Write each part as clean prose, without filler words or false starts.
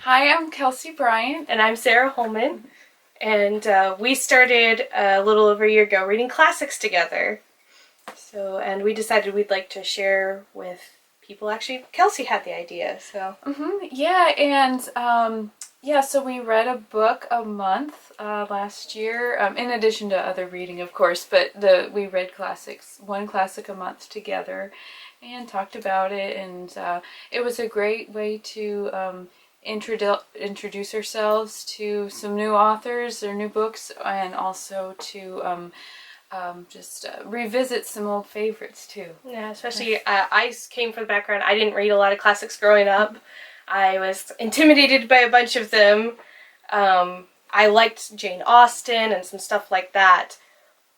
Hi, I'm Kelsey Bryant. And I'm Sarah Holman. And we started a little over a year ago reading classics together. And we decided we'd like to share with people. Actually, Kelsey had the idea, so. So we read a book a month last year, in addition to other reading, of course, but we read one classic a month together and talked about it, and it was a great way to introduce ourselves to some new authors or new books, and also to revisit some old favorites too. Yeah, especially I came from the background. I didn't read a lot of classics growing up. I was intimidated by a bunch of them. I liked Jane Austen and some stuff like that,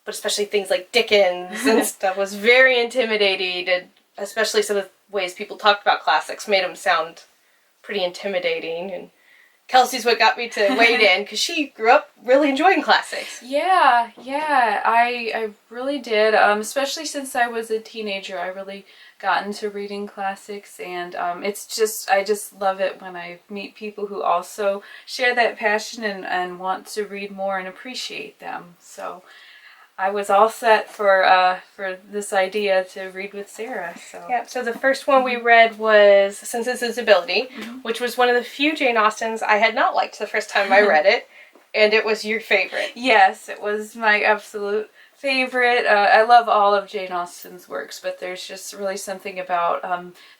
but especially things like Dickens and stuff was very intimidating, and especially some of the ways people talked about classics made them sound pretty intimidating. And Kelsey's what got me to wade in, because she grew up really enjoying classics. Yeah, I really did, especially since I was a teenager. I really got into reading classics, and I just love it when I meet people who also share that passion and want to read more and appreciate them. So I was all set for this idea to read with Sarah. So the first one we read was Sence and Sensibility, which was one of the few Jane Austens I had not liked the first time I read it, and it was your favorite. Yes, it was my absolute favorite. I love all of Jane Austen's works, but there's just really something about,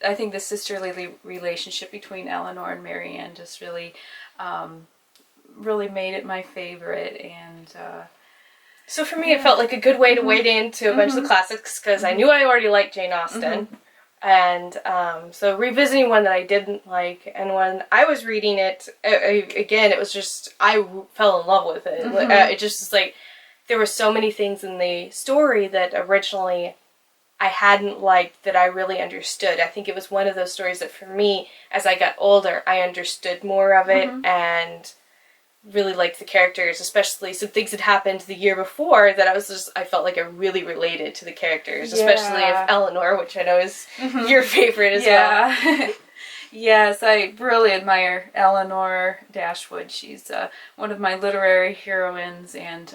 I think the sisterly relationship between Eleanor and Marianne just really made it my favorite. And so for me, it felt like a good way to wade into a bunch of the classics, because I knew I already liked Jane Austen. And so revisiting one that I didn't like, and when I was reading it, again, it was just, I fell in love with it. It just was like, there were so many things in the story that originally I hadn't liked that I really understood. I think it was one of those stories that for me, as I got older, I understood more of it and really liked the characters, especially some things that happened the year before that I felt like I really related to the characters, especially of Eleanor, which I know is your favorite as well. Yes, I really admire Eleanor Dashwood. She's one of my literary heroines, and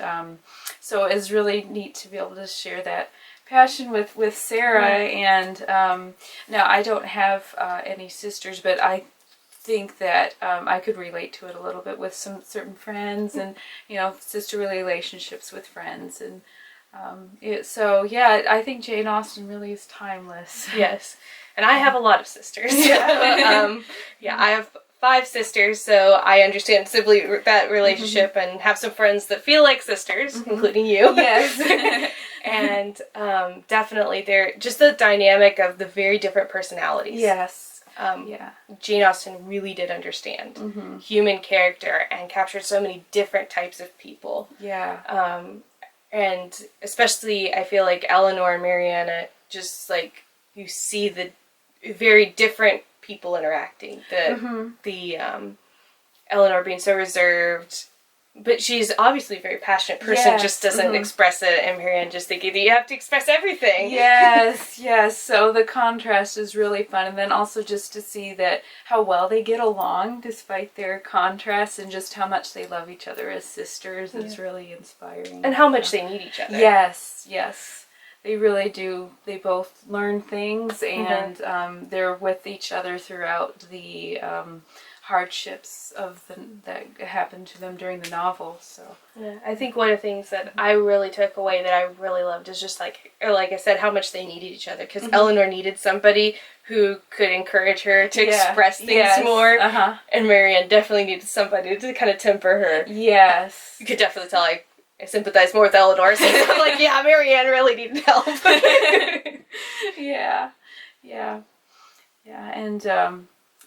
so it's really neat to be able to share that passion with Sarah. And now I don't have any sisters, but I think that I could relate to it a little bit with some certain friends, and sisterly relationships with friends, and I think Jane Austen really is timeless. Yes, and I have a lot of sisters. I have 5 sisters, so I understand that relationship, and have some friends that feel like sisters, including you. Yes. And definitely they're just the dynamic of the very different personalities. Yes. Jane Austen really did understand human character and captured so many different types of people. And especially I feel like Eleanor and Mariana, just like you see the very different people interacting. The Eleanor being so reserved, but she's obviously a very passionate person, just doesn't express it, and Marianne just thinking that you have to express everything. Yes. So the contrast is really fun, and then also just to see that how well they get along despite their contrasts, and just how much they love each other as sisters is really inspiring. And how much they need each other. Yes. They really do. They both learn things, and they're with each other throughout the hardships that happened to them during the novel. So I think one of the things that I really took away that I really loved is just like I said, how much they needed each other, because Eleanor needed somebody who could encourage her to express things more, and Marianne definitely needed somebody to kind of temper her. Yes, you could definitely tell I sympathize more with Eleanor, so I'm like, Marianne really needed help.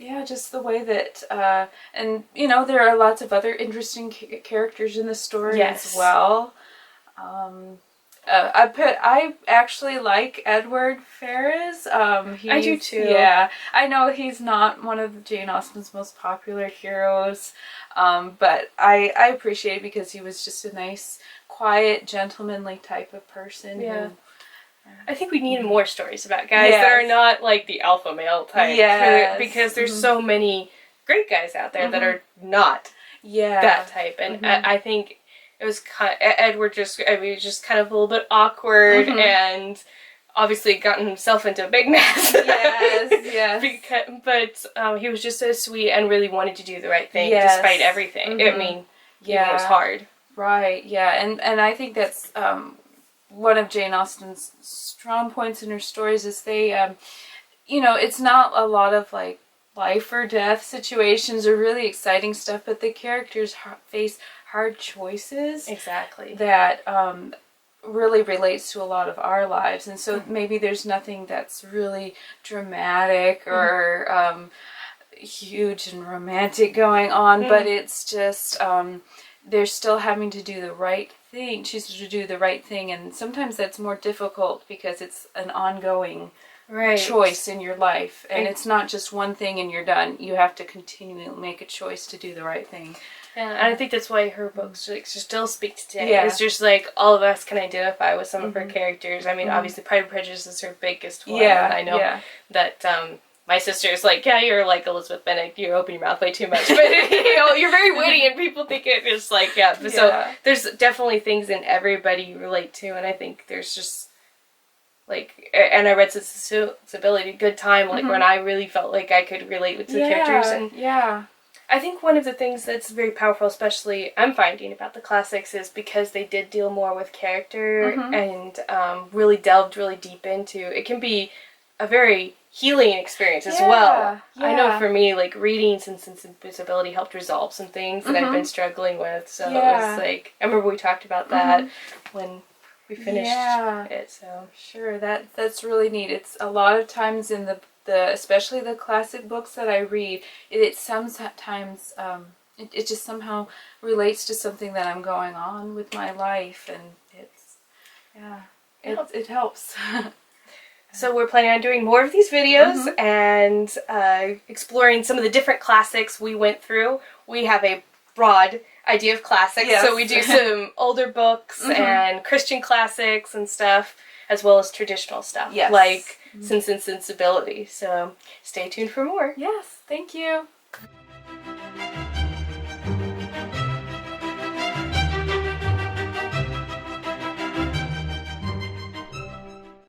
And just the way that, there are lots of other interesting characters in the story as well. I actually like Edward Ferrars. I do too. Yeah, I know he's not one of Jane Austen's most popular heroes, but I appreciate it because he was just a nice, quiet, gentlemanly type of person. Yeah. I think we need more stories about guys that are not like the alpha male type. Because there's so many great guys out there that are not that type. And I think it was Edward was just kind of a little bit awkward and obviously gotten himself into a big mess. But he was just so sweet and really wanted to do the right thing despite everything. I mean, it was hard. Right, and I think that's one of Jane Austen's strong points in her stories is they, you know, it's not a lot of like life or death situations or really exciting stuff, but the characters face hard choices. Exactly. That really relates to a lot of our lives. And so maybe there's nothing that's really dramatic or huge and romantic going on, but it's just they're still having to do the right thing, choose to do the right thing, and sometimes that's more difficult because it's an ongoing choice in your life, and it's not just one thing and you're done. You have to continually make a choice to do the right thing. Yeah, and I think that's why her books still speak today. Yeah. It's just like all of us can identify with some of her characters. I mean, obviously Pride and Prejudice is her biggest one. Yeah, and I know that my sister's like, yeah, you're like Elizabeth Bennet, you open your mouth way too much. But, you know, you're very witty and people think it is like, So there's definitely things in everybody you relate to, and I think there's just, like, and I read Sensibility, good time, like, when I really felt like I could relate with the characters. And I think one of the things that's very powerful, especially I'm finding about the classics, is because they did deal more with character and really delved really deep into, it can be a very healing experience as well. I know for me, like, reading Sensibility helped resolve some things that I've been struggling with. So it was like, I remember we talked about that when we finished it. So sure, that's really neat. It's a lot of times in the especially the classic books that I read, it sometimes it just somehow relates to something that I'm going on with my life, and it's it helps. So we're planning on doing more of these videos and exploring some of the different classics we went through. We have a broad idea of classics, so we do some older books and Christian classics and stuff, as well as traditional stuff, like Sense and Sensibility. So stay tuned for more. Yes, thank you.